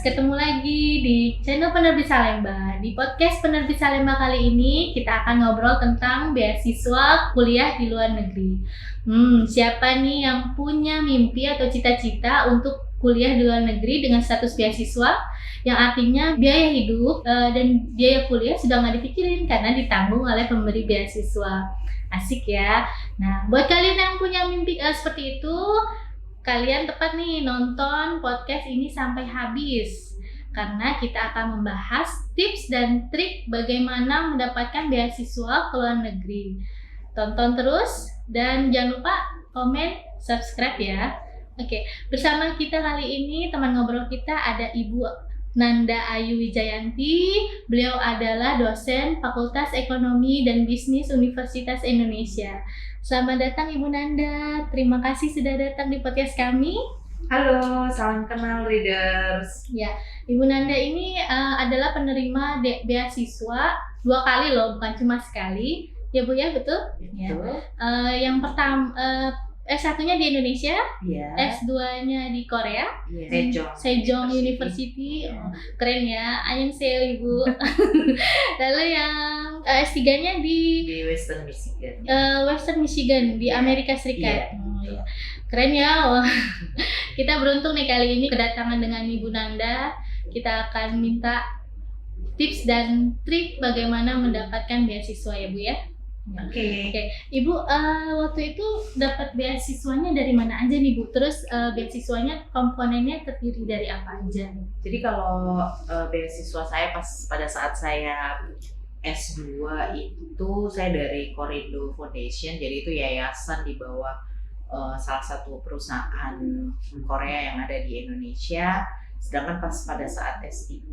ketemu lagi di channel Penerbit Salemba. Di podcast Penerbit Salemba kali ini kita akan ngobrol tentang beasiswa kuliah di luar negeri. Siapa nih yang punya mimpi atau cita-cita untuk kuliah di luar negeri dengan status beasiswa yang artinya biaya hidup dan biaya kuliah sudah nggak dipikirin karena ditanggung oleh pemberi beasiswa. Asik ya. Nah, buat kalian yang punya mimpi seperti itu, kalian tepat nih nonton podcast ini sampai habis karena kita akan membahas tips dan trik bagaimana mendapatkan beasiswa ke luar negeri. Tonton terus dan jangan lupa komen, subscribe ya. Oke, bersama kita kali ini teman ngobrol kita ada Ibu Nanda Ayu Wijayanti. Beliau adalah dosen Fakultas Ekonomi dan Bisnis Universitas Indonesia. Selamat datang Ibu Nanda. Terima kasih sudah datang di podcast kami. Halo, salam kenal readers. Ya, Ibu Nanda ini adalah penerima beasiswa 2 kali loh, bukan cuma sekali. Ya Bu ya, betul? Ya. Yang pertama S1-nya di Indonesia, S2-nya di Korea, Sejong University. Keren ya, annyeonghaseyo Ibu. Lalu yang S3-nya di Western Michigan. Western Michigan di Amerika Serikat. Keren ya. Kita beruntung nih kali ini kedatangan dengan Ibu Nanda. Kita akan minta tips dan trik bagaimana mendapatkan beasiswa ya Bu ya. Oke. Ibu waktu itu dapat beasiswanya dari mana aja nih Bu? Terus beasiswanya komponennya terdiri dari apa aja? Jadi kalau beasiswa saya pada saat saya S2 itu saya dari Korindo Foundation, jadi itu yayasan di bawah salah satu perusahaan Korea yang ada di Indonesia. Sedangkan pada saat S3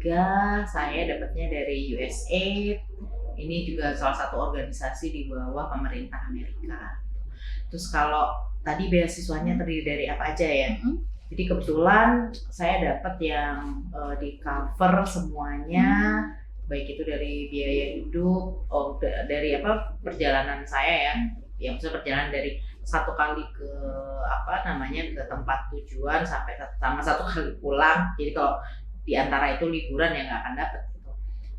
saya dapatnya dari USAID. Ini juga salah satu organisasi di bawah pemerintah Amerika. Terus kalau tadi beasiswanya terdiri dari apa aja ya? Jadi kebetulan saya dapat yang di cover semuanya, baik itu dari biaya hidup, dari perjalanan saya ya, yang bisa perjalanan dari satu kali ke ke tempat tujuan sampai sama satu kali pulang. Jadi kalau di antara itu liburan ya nggak akan dapat.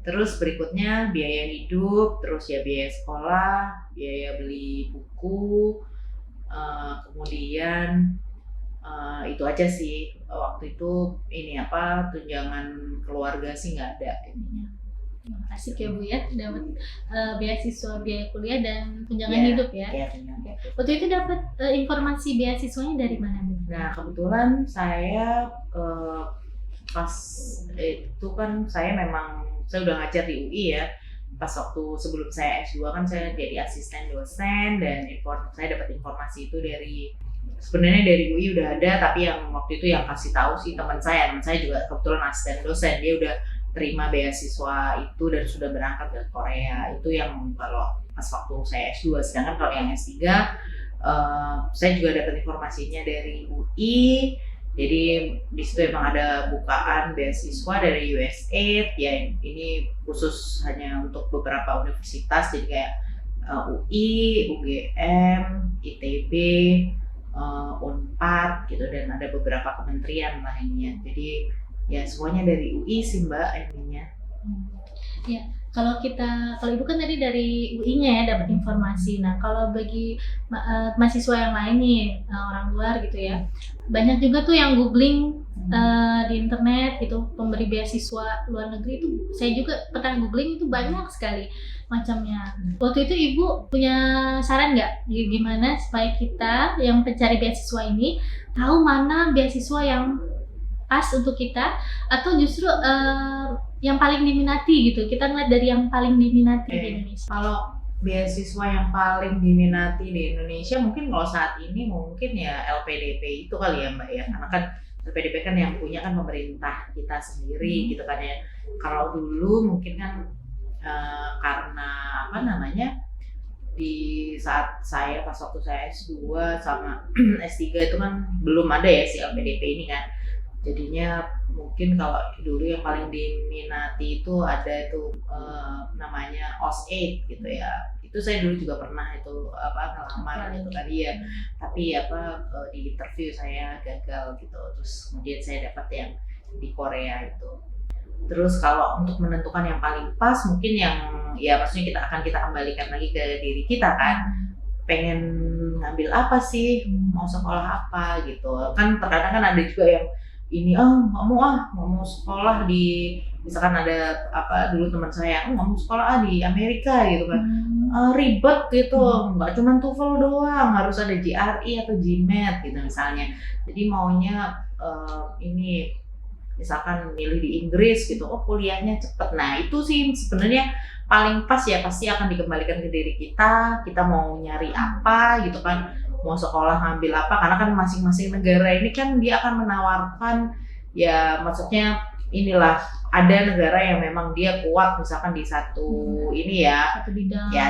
Terus berikutnya biaya hidup, terus ya biaya sekolah, biaya beli buku, kemudian itu aja sih. Waktu itu tunjangan keluarga sih nggak ada ininya. Asik ya Bu ya, dapat beasiswa biaya kuliah dan tunjangan hidup ya. Waktu itu dapat informasi beasiswanya dari mana Bu? Nah kebetulan saya pas itu kan saya udah ngajar di UI ya. Pas waktu sebelum saya S2 kan saya jadi asisten dosen dan saya dapat informasi itu sebenarnya dari UI udah ada, tapi yang waktu itu yang kasih tahu sih teman saya juga kebetulan asisten dosen, dia udah terima beasiswa itu dan sudah berangkat ke Korea. Itu yang kalau pas waktu saya S2. Sedangkan kalau yang S3 saya juga dapat informasinya dari UI. Jadi di situ emang ada bukaan beasiswa dari USAID ya, ini khusus hanya untuk beberapa universitas, jadi kayak UI, UGM, ITB, Unpad gitu, dan ada beberapa kementerian lainnya. Jadi ya semuanya dari UI sih Mbak ininya. Ya, kalau Ibu kan tadi dari UI-nya ya dapat informasi. Nah, kalau bagi mahasiswa yang lain nih, orang luar gitu ya, banyak juga tuh yang googling di internet gitu, pemberi beasiswa luar negeri itu. Saya juga pernah googling, itu banyak sekali macamnya. Waktu itu Ibu punya saran nggak gimana supaya kita yang pencari beasiswa ini tahu mana beasiswa yang pas untuk kita, atau justru yang paling diminati gitu? Kita ngeliat dari yang paling diminati di Indonesia. Kalau beasiswa yang paling diminati di Indonesia mungkin kalau saat ini mungkin ya LPDP itu kali ya Mbak ya, karena kan LPDP kan yang punya kan pemerintah kita sendiri gitu kan ya. Kalau dulu mungkin kan karena di saat saya pas waktu saya S2 sama S3 itu kan belum ada ya si LPDP ini kan. Jadinya mungkin kalau dulu yang paling diminati itu ada itu namanya OSAID gitu ya. Itu saya dulu juga pernah itu ngelamar gitu tadi ya. Tapi di interview saya gagal gitu. Terus kemudian saya dapat yang di Korea itu. Terus kalau untuk menentukan yang paling pas mungkin yang ya maksudnya kita kembalikan lagi ke diri kita kan, pengen ngambil apa sih, mau sekolah apa gitu. Kan terkadang kan ada juga yang ini nggak mau sekolah di, misalkan ada apa dulu teman saya nggak mau sekolah di Amerika gitu kan. Ribet gitu, nggak cuma TOEFL doang, harus ada GRE atau GMAT gitu misalnya. Jadi maunya ini misalkan milih di Inggris gitu, kuliahnya cepet. Nah itu sih sebenarnya paling pas ya, pasti akan dikembalikan ke diri kita mau nyari apa gitu kan, mau sekolah ngambil apa, karena kan masing-masing negara ini kan dia akan menawarkan ya, maksudnya inilah ada negara yang memang dia kuat misalkan di satu ini ya,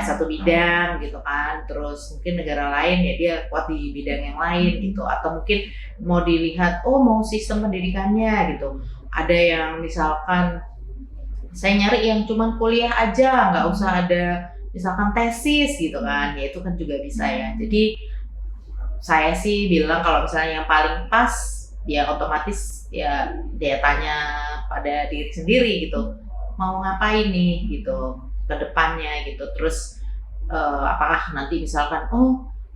satu bidang gitu kan, terus mungkin negara lain ya dia kuat di bidang yang lain gitu, atau mungkin mau dilihat mau sistem pendidikannya gitu, ada yang misalkan saya nyari yang cuman kuliah aja nggak usah ada misalkan tesis gitu kan, ya itu kan juga bisa ya. Jadi saya sih bilang kalau misalnya yang paling pas ya otomatis ya dia tanya pada diri sendiri gitu, mau ngapain nih gitu ke depannya gitu. Terus apakah nanti misalkan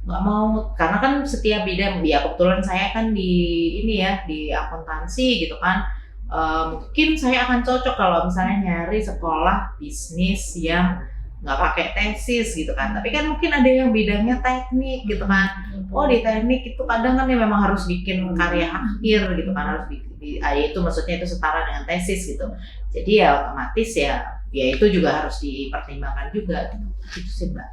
nggak mau, karena kan setiap bidang ya, kebetulan saya kan di ini ya di akuntansi gitu kan, mungkin saya akan cocok kalau misalnya nyari sekolah bisnis yang nggak pakai tesis gitu kan. Tapi kan mungkin ada yang bidangnya teknik gitu kan, di teknik itu kadang kan ya memang harus bikin karya akhir gitu kan, harus itu maksudnya itu setara dengan tesis gitu. Jadi ya otomatis ya itu juga harus dipertimbangkan juga gitu sih Mbak.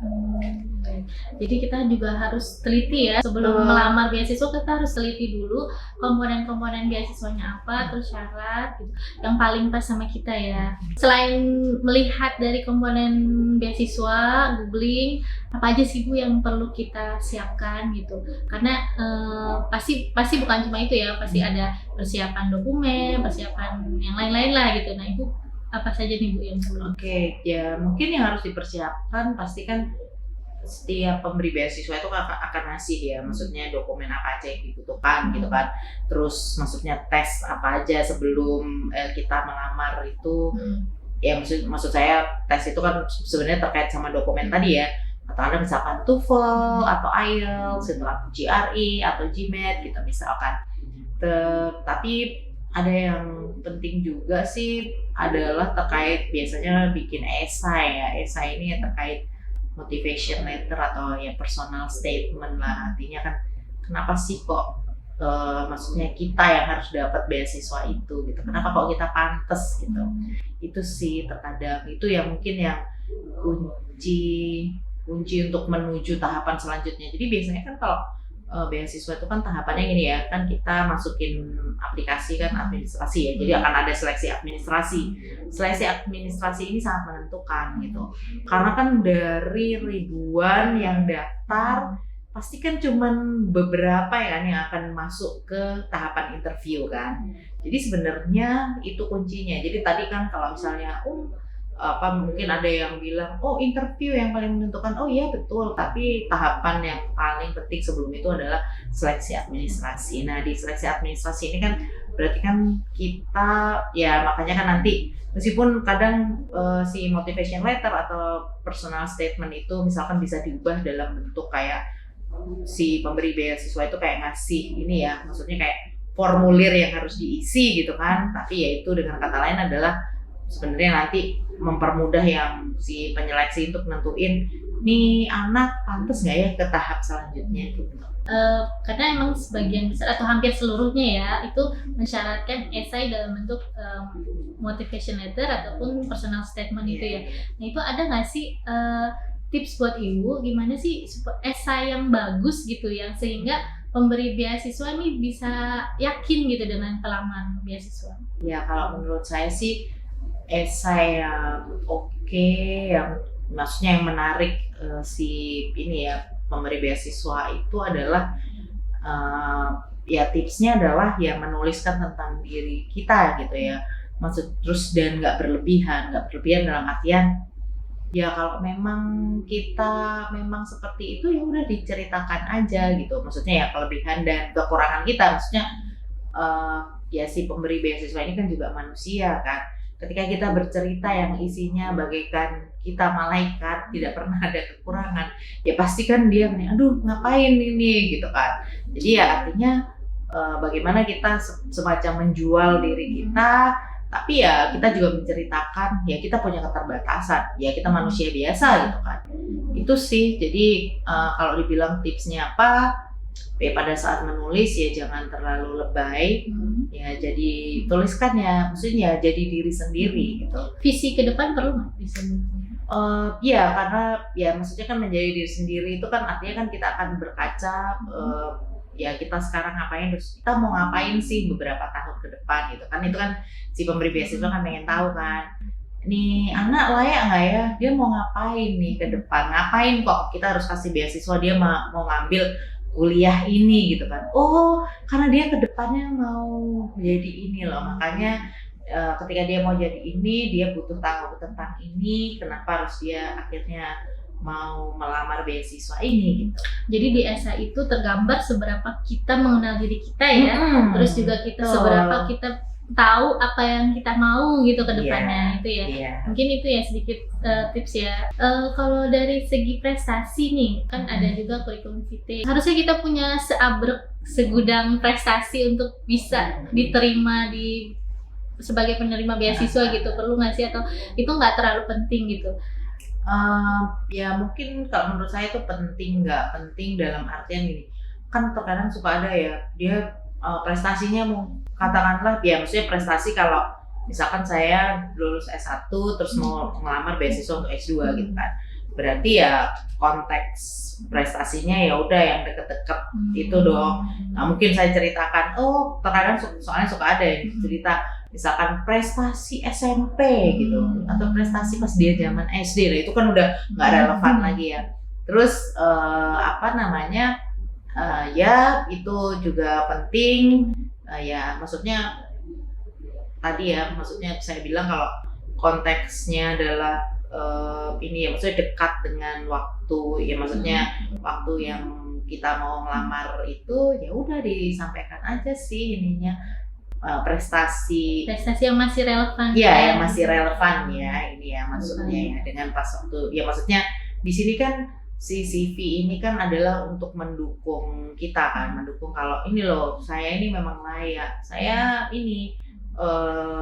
Jadi kita juga harus teliti ya sebelum melamar beasiswa, kita harus teliti dulu komponen-komponen beasiswanya apa, terus syarat gitu, yang paling pas sama kita ya. Selain melihat dari komponen beasiswa, googling apa aja sih Bu yang perlu kita siapkan gitu, karena pasti bukan cuma itu ya, pasti ada persiapan dokumen, persiapan yang lain-lain lah gitu. Nah itu apa saja nih Bu yang perlu? Oke, ya mungkin yang harus dipersiapkan pasti kan setiap pemberi beasiswa itu akan ngasih ya, maksudnya dokumen apa aja yang dibutuhkan gitu kan. Terus maksudnya tes apa aja sebelum kita melamar itu. Ya maksud saya tes itu kan sebenarnya terkait sama dokumen tadi ya. Atau ada misalkan TOEFL atau IELTS, setelah GRE atau GMAT gitu misalkan. Tapi ada yang penting juga sih adalah terkait biasanya bikin esai ya. Esai ini ya terkait motivation letter atau ya personal statement lah. Artinya kan kenapa sih kok maksudnya kita yang harus dapat beasiswa itu gitu. Kenapa kok kita pantas gitu. Itu sih terkadang itu yang mungkin yang kunci untuk menuju tahapan selanjutnya. Jadi biasanya kan kalau beasiswa itu kan tahapannya gini ya, kan kita masukin aplikasi kan administrasi ya, jadi akan ada seleksi administrasi. Seleksi administrasi ini sangat menentukan gitu, karena kan dari ribuan yang daftar pasti kan cuman beberapa ya kan yang akan masuk ke tahapan interview kan. Jadi sebenarnya itu kuncinya. Jadi tadi kan kalau misalnya mungkin ada yang bilang interview yang paling menentukan, iya betul, tapi tahapan yang paling penting sebelum itu adalah seleksi administrasi. Nah di seleksi administrasi ini kan berarti kan kita ya, makanya kan nanti meskipun kadang si motivation letter atau personal statement itu misalkan bisa diubah dalam bentuk kayak si pemberi beasiswa itu kayak ngasih ini ya, maksudnya kayak formulir yang harus diisi gitu kan, tapi ya itu dengan kata lain adalah sebenarnya nanti mempermudah yang si penyeleksi untuk nentuin nih anak pantas nggak ya ke tahap selanjutnya gitu. Karena emang sebagian besar atau hampir seluruhnya ya itu mensyaratkan esai dalam bentuk motivation letter ataupun personal statement itu ya. Nah itu ada nggak sih tips buat ibu gimana sih esai yang bagus gitu yang sehingga pemberi beasiswa ini bisa yakin gitu dengan pelamar beasiswa? Ya kalau menurut saya sih esai yang oke, yang maksudnya yang menarik si ini ya pemberi beasiswa itu adalah ya tipsnya adalah ya menuliskan tentang diri kita gitu ya, maksud terus dan nggak berlebihan dalam artian ya kalau memang kita memang seperti itu ya udah diceritakan aja gitu, maksudnya ya kelebihan dan kekurangan kita, maksudnya ya si pemberi beasiswa ini kan juga manusia kan. Ketika kita bercerita yang isinya bagaikan kita malaikat, tidak pernah ada kekurangan, ya pasti kan dia aduh ngapain ini gitu kan. Jadi ya artinya bagaimana kita semacam menjual diri kita, tapi ya kita juga menceritakan ya kita punya keterbatasan, ya kita manusia biasa gitu kan. Itu sih, jadi kalau dibilang tipsnya apa, ya pada saat menulis ya jangan terlalu lebay, ya jadi tuliskan ya, maksudnya jadi diri sendiri gitu. Visi ke depan perlu nggak disebut? Ya karena ya maksudnya kan menjadi diri sendiri itu kan artinya kan kita akan berkaca, ya kita sekarang ngapain, terus kita mau ngapain sih beberapa tahun ke depan gitu kan. Itu kan si pemberi beasiswa kan pengen tahu kan, nih anak layak nggak ya, dia mau ngapain nih ke depan, ngapain kok kita harus kasih beasiswa dia mau ngambil kuliah ini gitu kan. Oh karena dia ke depannya mau jadi ini loh, makanya ketika dia mau jadi ini dia butuh tahu tentang ini, kenapa harus dia akhirnya mau melamar beasiswa ini gitu. Jadi di essay itu tergambar seberapa kita mengenal diri kita ya, terus juga kita seberapa kita tahu apa yang kita mau gitu ke depannya, itu ya. Mungkin itu ya sedikit tips ya. Kalau dari segi prestasi nih, kan ada juga kurikulum vitae. Harusnya kita punya segudang prestasi untuk bisa diterima sebagai penerima beasiswa gitu. Perlu nggak sih, atau itu nggak terlalu penting gitu? Ya mungkin kalau menurut saya itu penting, nggak penting dalam artian gini, kan terkadang suka ada ya dia prestasinya katakanlah ya, maksudnya prestasi kalau misalkan saya lulus S1 terus mau ngelamar beasiswa untuk S2 gitu kan, berarti ya konteks prestasinya ya udah yang deket-deket itu dong. Nah mungkin saya ceritakan, terkadang soalnya suka ada yang cerita misalkan prestasi SMP gitu, atau prestasi pas dia zaman SD, lah itu kan udah nggak relevan lagi ya. Terus ya itu juga penting, ya maksudnya tadi ya, maksudnya saya bilang kalau konteksnya adalah ini ya, maksudnya dekat dengan waktu ya, maksudnya waktu yang kita mau ngelamar itu ya udah disampaikan aja sih ininya, prestasi yang masih relevan ya, yang masih relevan ya, ini ya maksudnya ya, dengan pas waktu ya, maksudnya di sini kan si CV ini kan adalah untuk mendukung kita kan, mendukung kalau ini loh saya ini memang layak, saya ini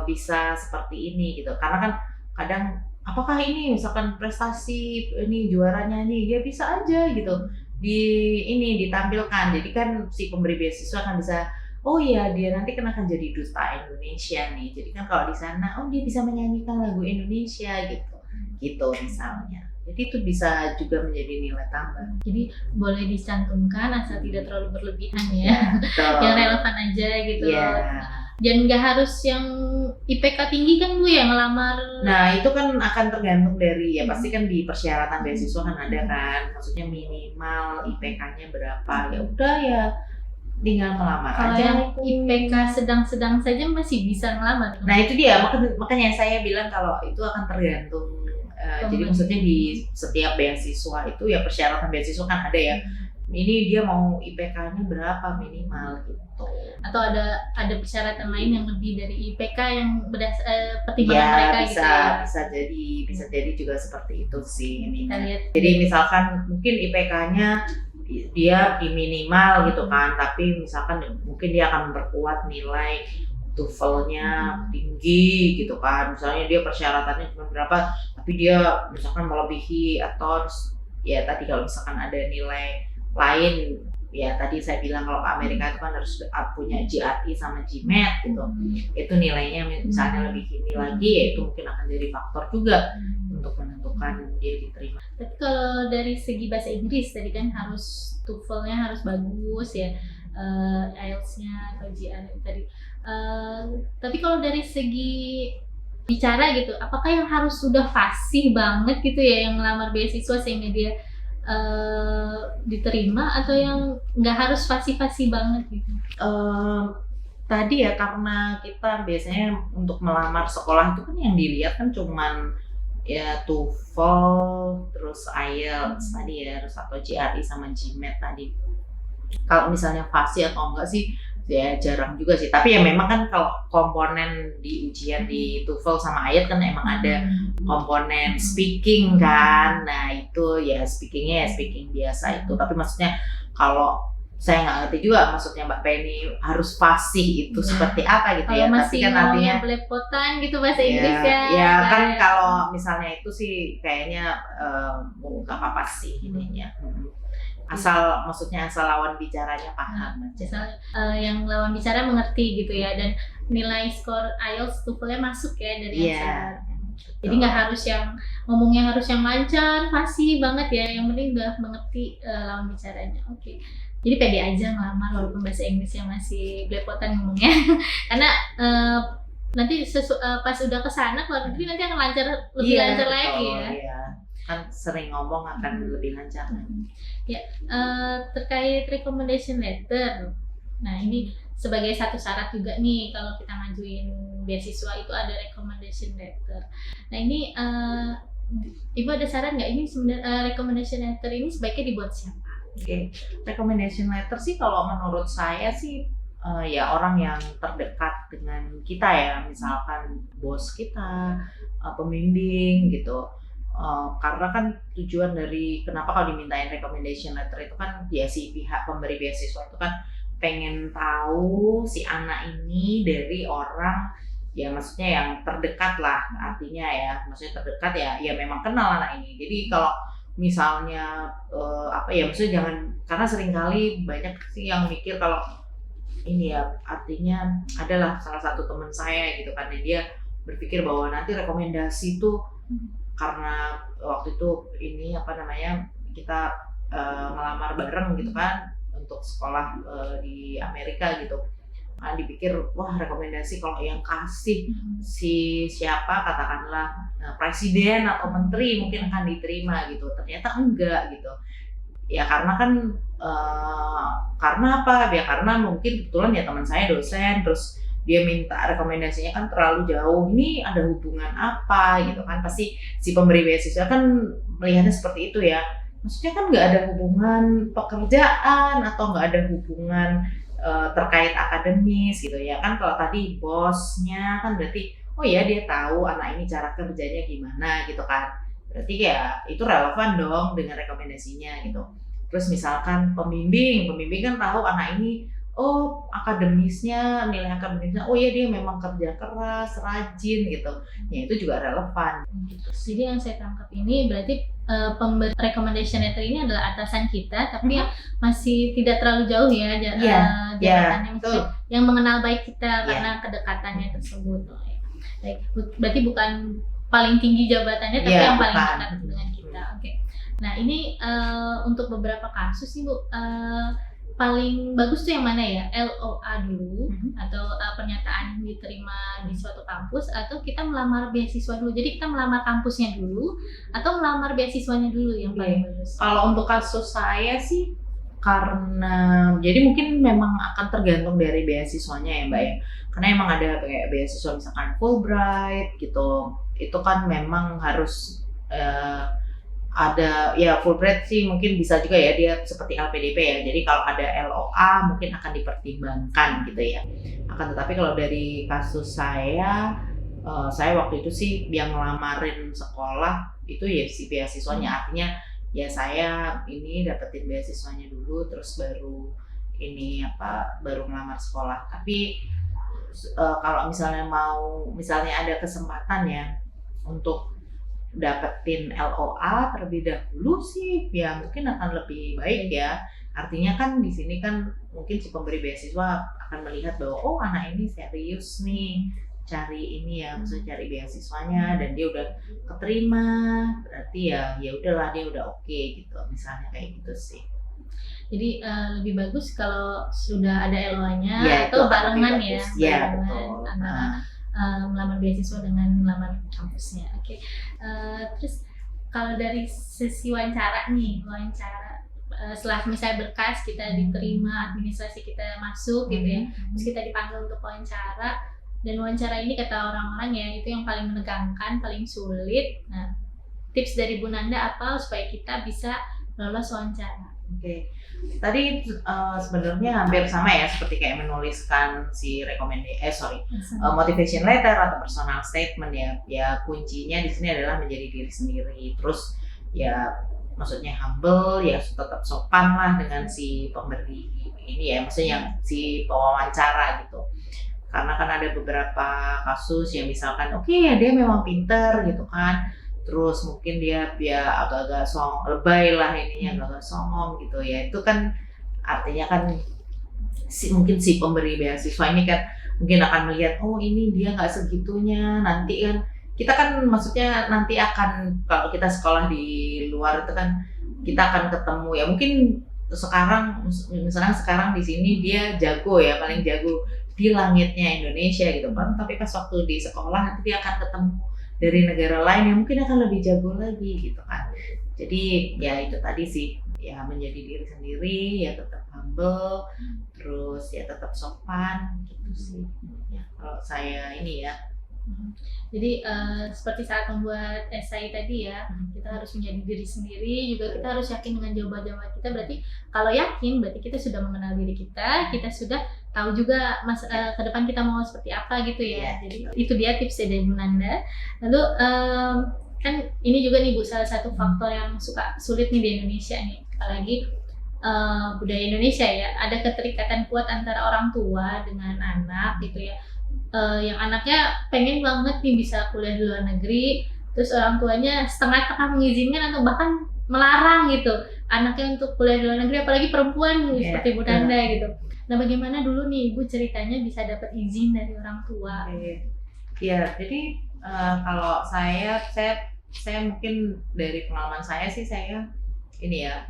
bisa seperti ini gitu. Karena kan kadang apakah ini misalkan prestasi ini juaranya nih, ya bisa aja gitu ditampilkan. Jadi kan si pemberi beasiswa kan bisa, oh iya dia nanti kan akan jadi duta Indonesia nih. Jadi kan kalau di sana, oh dia bisa menyanyikan lagu Indonesia gitu misalnya. Jadi itu bisa juga menjadi nilai tambah. Jadi boleh dicantumkan asal tidak terlalu berlebihan ya. Yang relevan aja gitu. Dan nggak harus yang IPK tinggi kan Bu yang ngelamar. Nah itu kan akan tergantung dari ya, pasti kan di persyaratan beasiswa kan ada kan, maksudnya minimal IPK-nya berapa, ya udah ya tinggal melamar kalau aja. Yang IPK sedang-sedang saja masih bisa ngelamar. Nah itu dia, makanya saya bilang kalau itu akan tergantung. Jadi maksudnya di setiap beasiswa itu ya persyaratan beasiswa kan ada ya. Ini dia mau IPK-nya berapa minimal gitu. Atau ada persyaratan lain yang lebih dari IPK yang pertimbangan mereka bisa, gitu ya. Bisa jadi juga seperti itu sih ini. Jadi misalkan mungkin IPK-nya dia di minimal gitu kan, tapi misalkan mungkin dia akan memperkuat nilai TOEFL-nya tinggi gitu kan. Misalnya dia persyaratannya cuma berapa, tapi dia misalkan melebihi, atau ya tadi kalau misalkan ada nilai lain ya, tadi saya bilang kalau ke Amerika itu kan harus punya GRE sama GMAT gitu. Itu nilainya misalnya lebih tinggi lagi, ya itu mungkin akan jadi faktor juga untuk menentukan dia diterima. Tapi kalau dari segi bahasa Inggris tadi kan harus TOEFL-nya harus bagus ya, IELTS-nya atau GRE tadi. Tapi kalau dari segi bicara gitu, apakah yang harus sudah fasih banget gitu ya yang ngelamar beasiswa sehingga dia diterima, atau yang nggak harus fasih-fasih banget gitu? Tadi ya, karena kita biasanya untuk melamar sekolah itu kan yang dilihat kan cuman ya TOEFL, terus IELTS tadi ya, terus atau GRE sama GMAT tadi. Kalau misalnya fasih atau enggak sih, ya jarang juga sih. Tapi ya memang kan kalau komponen di ujian di TOEFL sama IELTS kan emang ada komponen speaking kan. Nah itu ya speakingnya ya speaking biasa itu. Tapi maksudnya kalau saya nggak ngerti juga maksudnya Mbak Penny harus fasih itu seperti apa gitu Kalau ya. Tapi masih kan mau artinya yang belepotan gitu bahasa Inggris ya. ya kan kayak- kalau misalnya itu sih kayaknya nggak apa-apa sih ininya. Asal maksudnya asal lawan bicaranya paham aja. Misal yang lawan bicara mengerti gitu ya, dan nilai skor IELTS TOEFL-nya masuk ya dari Iya. answer. Jadi nggak harus yang ngomongnya harus yang lancar, fasih banget ya. Yang penting udah mengerti lawan bicaranya. Oke. Jadi pede aja ngelamar walaupun bahasa Inggrisnya masih belepotan ngomongnya. Karena nanti pas udah kesana keluar negeri nanti akan lebih lancar betul, lagi ya. Iya. Kan sering ngomong akan lebih lancar. Terkait recommendation letter. Nah, ini sebagai satu syarat juga nih kalau kita ngajuin beasiswa itu ada recommendation letter. Nah, ini Ibu ada saran nggak ini sebenarnya recommendation letter ini sebaiknya dibuat siapa? Oke, recommendation letter sih kalau menurut saya sih ya orang yang terdekat dengan kita ya, misalkan bos kita, pembimbing gitu. Karena kan tujuan dari kenapa kalau dimintain recommendation letter itu kan ya si pihak pemberi beasiswa itu kan pengen tahu si anak ini dari orang ya maksudnya yang terdekat lah, artinya ya maksudnya terdekat ya memang kenal anak ini. Jadi kalau misalnya maksudnya jangan, karena seringkali banyak sih yang mikir kalau ini ya artinya adalah salah satu teman saya gitu kan, dia berpikir bahwa nanti rekomendasi itu karena waktu itu ini kita ngelamar bareng gitu kan untuk sekolah di Amerika gitu. Nah, dipikir wah rekomendasi kalau yang kasih si siapa katakanlah presiden atau menteri mungkin akan diterima gitu, ternyata enggak gitu ya, karena kan karena apa ya, karena mungkin kebetulan ya teman saya dosen, terus dia minta rekomendasinya kan terlalu jauh, ini ada hubungan apa gitu kan, pasti si pemberi beasiswa kan melihatnya seperti itu ya, maksudnya kan nggak ada hubungan pekerjaan atau nggak ada hubungan terkait akademis gitu ya kan. Kalau tadi bosnya kan berarti oh ya dia tahu anak ini cara kerjanya gimana gitu kan, berarti ya itu relevan dong dengan rekomendasinya gitu. Terus misalkan pembimbing kan tahu anak ini oh akademisnya, nilai akademisnya oh ya dia memang kerja keras, rajin gitu ya, itu juga relevan. Jadi yang saya tangkap ini berarti pemberi recommendation letter ini adalah atasan kita, tapi yang masih tidak terlalu jauh ya jabatannya, yang mengenal baik kita karena kedekatannya tersebut. Baik, berarti bukan paling tinggi jabatannya, tapi yang paling dekat dengan kita. Oke. Nah ini untuk beberapa kasus nih Bu, paling bagus tuh yang mana ya? LOA dulu atau pernyataan diterima di suatu kampus, atau kita melamar beasiswa dulu. Jadi kita melamar kampusnya dulu atau melamar beasiswanya dulu yang paling bagus. Kalau untuk kasus saya sih karena jadi mungkin memang akan tergantung dari beasiswanya ya Mbak ya. Karena emang ada kayak beasiswa misalkan Fulbright gitu. Itu kan memang harus ada ya Fulbright sih mungkin bisa juga ya dia seperti LPDP ya. Jadi kalau ada LOA mungkin akan dipertimbangkan gitu ya. Akan tetapi kalau dari kasus saya waktu itu sih yang ngelamarin sekolah itu ya si beasiswanya, artinya ya saya ini dapetin beasiswanya dulu terus baru ngelamar sekolah. Tapi kalau misalnya ada kesempatan ya untuk dapetin LOA terlebih dahulu sih ya mungkin akan lebih baik ya. Artinya kan di sini kan mungkin si pemberi beasiswa akan melihat bahwa oh anak ini serius nih cari ini ya, maksudnya cari beasiswanya dan dia udah keterima, berarti ya udahlah dia udah oke gitu, misalnya kayak gitu sih. Jadi lebih bagus kalau sudah ada LOA-nya atau barengan ya, betul. Antara melamar beasiswa dengan melamar kampusnya. Oke. Terus kalau dari sesi wawancara setelah misalnya berkas kita diterima, administrasi kita masuk gitu ya, terus kita dipanggil untuk wawancara, dan wawancara ini kata orang-orang ya itu yang paling menegangkan, paling sulit. Nah, tips dari Bu Nanda apa supaya kita bisa lolos wawancara? Oke. Tadi sebenarnya hampir sama ya, seperti kayak menuliskan si motivation letter atau personal statement ya. Ya kuncinya di sini adalah menjadi diri sendiri. Terus ya maksudnya humble, ya tetap sopan lah dengan si pemberi ini ya, maksudnya si pewawancara gitu. Karena kan ada beberapa kasus yang misalkan ya dia memang pinter gitu kan, terus mungkin dia agak-agak lebay lah ininya, agak-agak songong gitu ya, itu kan artinya kan mungkin si pemberi beasiswa ini kan mungkin akan melihat ini dia nggak segitunya, nanti kan kita kan maksudnya nanti akan, kalau kita sekolah di luar itu kan kita akan ketemu ya, mungkin misalnya sekarang di sini dia jago ya, paling jago di langitnya Indonesia gitu kan, tapi pas waktu di sekolah nanti dia akan ketemu dari negara lain yang mungkin akan lebih jago lagi gitu kan. Jadi ya itu tadi sih, ya menjadi diri sendiri, ya tetap humble, terus ya tetap sopan gitu sih ya kalau saya ini ya. Jadi seperti saat membuat esai tadi ya, kita harus menjadi diri sendiri, juga kita harus yakin dengan jawaban-jawaban kita. Berarti kalau yakin, berarti kita sudah mengenal diri kita sudah tahu juga ke depan kita mau seperti apa gitu ya. Jadi itu dia tipsnya dari Bu Nanda. Lalu kan ini juga nih Bu, salah satu faktor yang sulit nih di Indonesia nih, apalagi budaya Indonesia ya, ada keterikatan kuat antara orang tua dengan anak gitu ya. Yang anaknya pengen banget nih bisa kuliah di luar negeri, terus orang tuanya setengah-setengah mengizinkan atau bahkan melarang gitu anaknya untuk kuliah di luar negeri, apalagi perempuan seperti Bu Nanda gitu. Nah, bagaimana dulu nih Ibu ceritanya bisa dapat izin dari orang tua? Ya, jadi kalau saya mungkin dari pengalaman saya sih, saya ini ya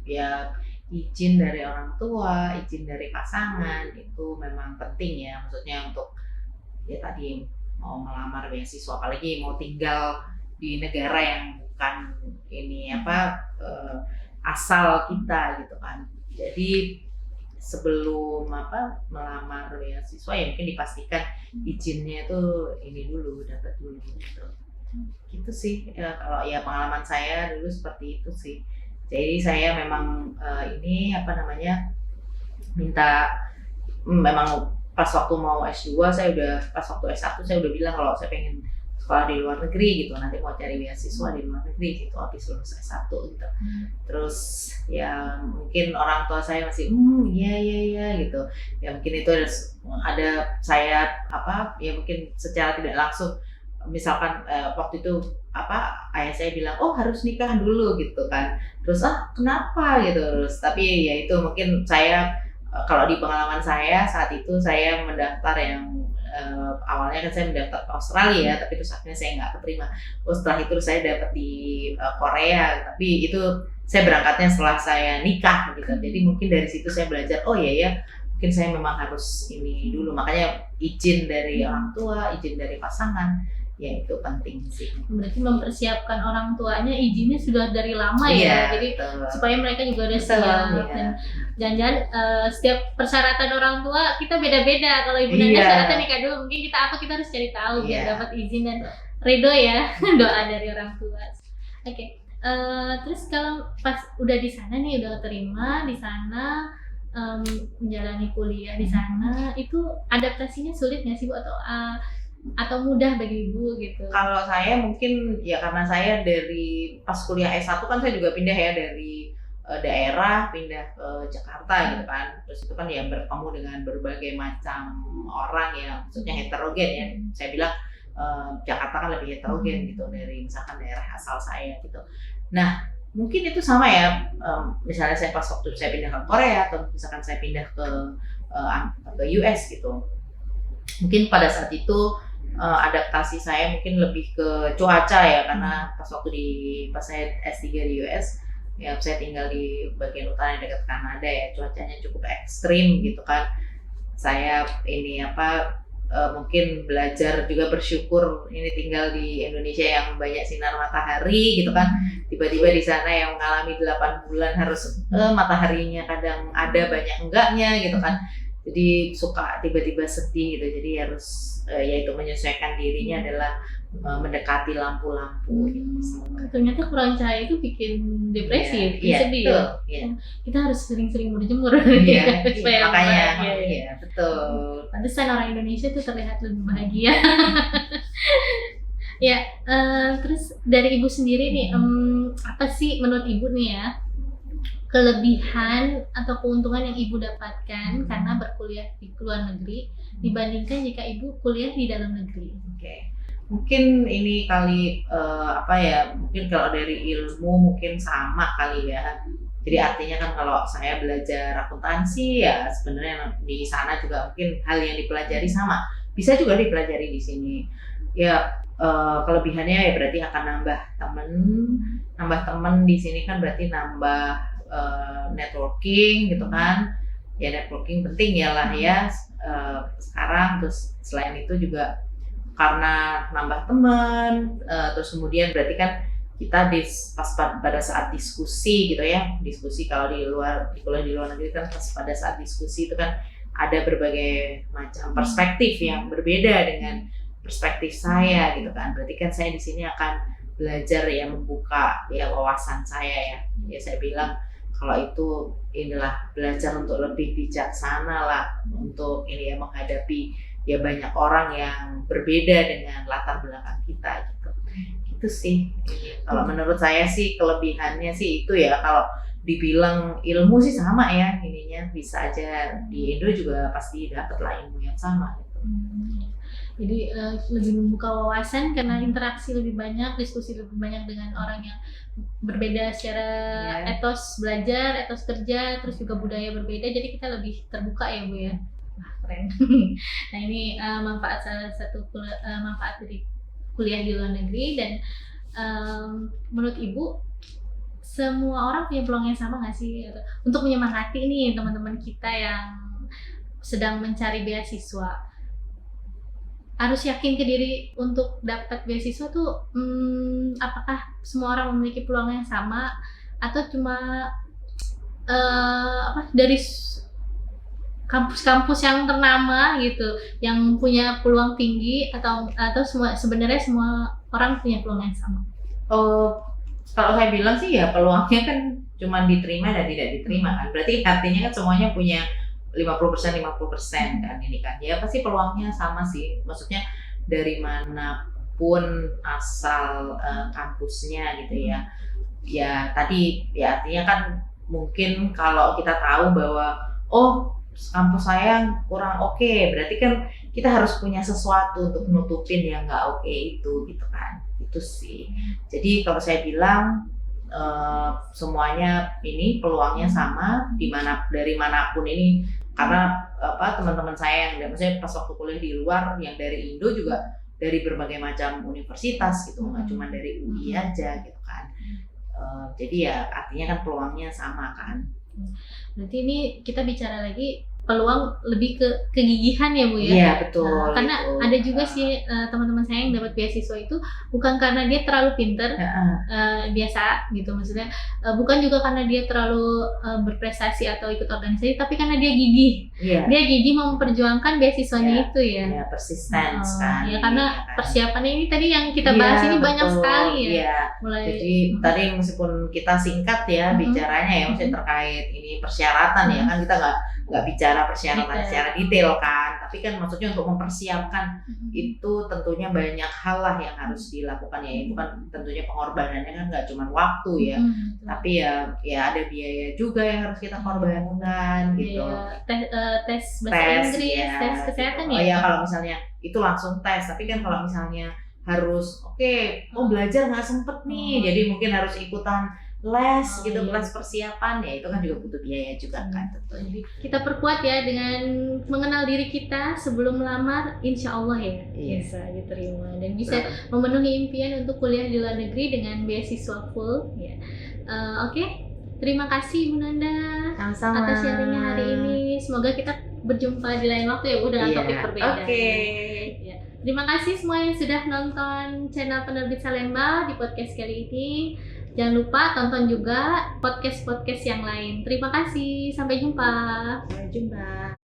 ya izin dari orang tua, izin dari pasangan itu memang penting ya, maksudnya untuk ya tadi mau melamar beasiswa, apalagi mau tinggal di negara yang bukan ini asal kita gitu kan. Jadi sebelum melamar beasiswa ya mungkin dipastikan izinnya itu ini dulu, dapat dulu gitu sih ya, kalau ya pengalaman saya dulu seperti itu sih. Jadi saya memang memang pas waktu mau S2 pas waktu S1 saya udah bilang kalau saya pengen sekolah di luar negeri gitu, nanti mau cari beasiswa di luar negeri gitu habis lulus S1 gitu. Terus ya mungkin orang tua saya masih iya gitu. Ya mungkin itu ada saya ya mungkin secara tidak langsung, misalkan waktu itu ayah saya bilang harus nikah dulu gitu kan, terus kenapa gitu, terus tapi ya itu mungkin saya kalau di pengalaman saya saat itu saya mendaftar yang awalnya kan saya mendaftar ke Australia, tapi terus akhirnya saya nggak keterima. Setelah itu saya dapat di Korea, tapi itu saya berangkatnya setelah saya nikah gitu. Jadi mungkin dari situ saya belajar mungkin saya memang harus ini dulu, makanya izin dari orang tua, izin dari pasangan ya itu penting sih. Berarti mempersiapkan orang tuanya izinnya sudah dari lama ya, jadi supaya mereka juga udah siap. Dan jangan-jangan setiap persyaratan orang tua kita beda-beda. Kalau Ibu Nanda syaratnya nikah dulu, mungkin kita harus cari tahu biar dapat izin dan ridho ya. Doa dari orang tua. Oke. Terus kalau pas udah di sana nih, udah terima di sana, menjalani kuliah di sana, itu adaptasinya sulit nggak sih Bu, atau mudah bagi Ibu gitu? Kalau saya mungkin ya karena saya dari pas kuliah S1 kan saya juga pindah ya dari daerah pindah ke Jakarta gitu kan. Terus itu kan ya bertemu dengan berbagai macam orang ya, maksudnya heterogen ya. Saya bilang Jakarta kan lebih heterogen gitu dari misalkan daerah asal saya gitu. Nah, mungkin itu sama ya, misalnya saya pas waktu saya pindah ke Korea atau misalkan saya pindah ke US gitu. Mungkin pada saat itu adaptasi saya mungkin lebih ke cuaca ya, karena pas saya S3 di US ya, saya tinggal di bagian utara yang dekat Kanada ya, cuacanya cukup ekstrim gitu kan. Saya ini mungkin belajar juga bersyukur ini tinggal di Indonesia yang banyak sinar matahari gitu kan. Tiba-tiba di sana yang mengalami 8 bulan harus mataharinya kadang ada banyak enggaknya gitu kan. Jadi suka tiba-tiba sedih gitu. Jadi harus yaitu menyesuaikan dirinya adalah mendekati lampu-lampu. Ternyata kurang cahaya itu bikin depresi, bikin Iya, sedih betul. ya. Iya. Kita harus sering-sering berjemur. Iya, Supaya makanya, bahagia, ya. iya, betul. Pantesan orang Indonesia tuh terlihat lebih bahagia. Ya, terus dari ibu sendiri nih, apa sih menurut ibu nih ya kelebihan atau keuntungan yang ibu dapatkan karena berkuliah di luar negeri dibandingkan jika ibu kuliah di dalam negeri? Oke, mungkin ini kali apa ya? Mungkin kalau dari ilmu mungkin sama kali ya. Jadi artinya kan kalau saya belajar akuntansi ya sebenarnya di sana juga mungkin hal yang dipelajari sama. Bisa juga dipelajari di sini. Ya kelebihannya ya berarti akan nambah temen di sini kan berarti nambah networking gitu kan. Ya networking penting ya lah ya sekarang. Terus selain itu juga karena nambah teman, terus kemudian berarti kan kita pada saat diskusi gitu ya, diskusi kalau di kuliah di luar negeri kan pas pada saat diskusi itu kan ada berbagai macam perspektif yang berbeda dengan perspektif saya gitu kan. Berarti kan saya di sini akan belajar ya membuka ya wawasan saya ya. Ya saya bilang kalau itu inilah belajar untuk lebih bijaksana lah untuk ini ya menghadapi ya banyak orang yang berbeda dengan latar belakang kita gitu. Itu sih. Kalau menurut saya sih kelebihannya sih itu ya, kalau dibilang ilmu sih sama ya ininya, bisa aja di Indo juga pasti dapat lah ilmu yang sama gitu. Jadi lebih membuka wawasan karena interaksi lebih banyak, diskusi lebih banyak dengan orang yang berbeda secara etos belajar, etos kerja, terus juga budaya berbeda. Jadi kita lebih terbuka ya Bu ya. Wah, keren. Nah ini salah satu manfaat dari kuliah di luar negeri. Dan menurut Ibu semua orang punya peluang yang sama nggak sih untuk menyemangati nih teman-teman kita yang sedang mencari beasiswa? Harus yakin ke diri untuk dapat beasiswa tuh apakah semua orang memiliki peluang yang sama atau cuma dari kampus-kampus yang ternama gitu yang punya peluang tinggi atau sebenarnya semua orang punya peluang yang sama? Kalau saya bilang sih ya peluangnya kan cuma diterima dan tidak diterima kan. Berarti artinya kan semuanya punya 50% kan ini kan. Ya pasti peluangnya sama sih. Maksudnya dari manapun asal kampusnya gitu ya. Ya tadi ya artinya kan mungkin kalau kita tahu bahwa kampus saya kurang oke, berarti kan kita harus punya sesuatu untuk nutupin yang nggak oke itu gitu kan. Itu sih. Jadi kalau saya bilang semuanya ini peluangnya sama dari manapun ini, karena teman-teman saya yang maksudnya pas waktu kuliah di luar yang dari Indo juga dari berbagai macam universitas gitu, nggak cuma dari UI aja gitu kan. Jadi ya artinya kan peluangnya sama kan. Berarti ini kita bicara lagi peluang lebih ke kegigihan ya Bu ya? Iya betul. Karena itu. ada juga sih teman-teman saya yang dapat beasiswa itu bukan karena dia terlalu pinter, biasa gitu maksudnya, bukan juga karena dia terlalu berprestasi atau ikut organisasi, tapi karena dia gigih. Iya. Dia gigih mau memperjuangkan beasiswanya itu ya. Ya persistence kan. Ya karena kan. Persiapannya ini tadi yang kita bahas ini banyak sekali ya. Iya. Jadi tadi meskipun kita singkat ya bicaranya ya, maksudnya terkait ini persyaratan ya kan, kita nggak bicara persyaratan secara detail kan, tapi kan maksudnya untuk mempersiapkan itu tentunya banyak hal lah yang harus dilakukan ya. Itu kan tentunya pengorbanannya kan nggak cuma waktu ya, tapi ya ada biaya juga yang harus kita korbankan gitu. Tes bahasa Inggris, tes kesehatan gitu. Ya kalau misalnya itu langsung tes, tapi kan kalau misalnya harus belajar nggak sempet nih, jadi mungkin harus ikutan les gitu, les persiapan ya, itu kan juga butuh biaya juga kan tentunya. Jadi kita perkuat ya dengan mengenal diri kita sebelum melamar, insya Allah ya bisa diterima dan bisa memenuhi impian untuk kuliah di luar negeri dengan beasiswa full ya. Oke. Terima kasih Ibu Nanda atas sharingnya hari ini. Semoga kita berjumpa di lain waktu ya Bu dengan topik berbeda. Ya. Terima kasih semua yang sudah nonton channel Penerbit Salemba di podcast kali ini. Jangan lupa tonton juga podcast-podcast yang lain. Terima kasih. Sampai jumpa. Sampai jumpa.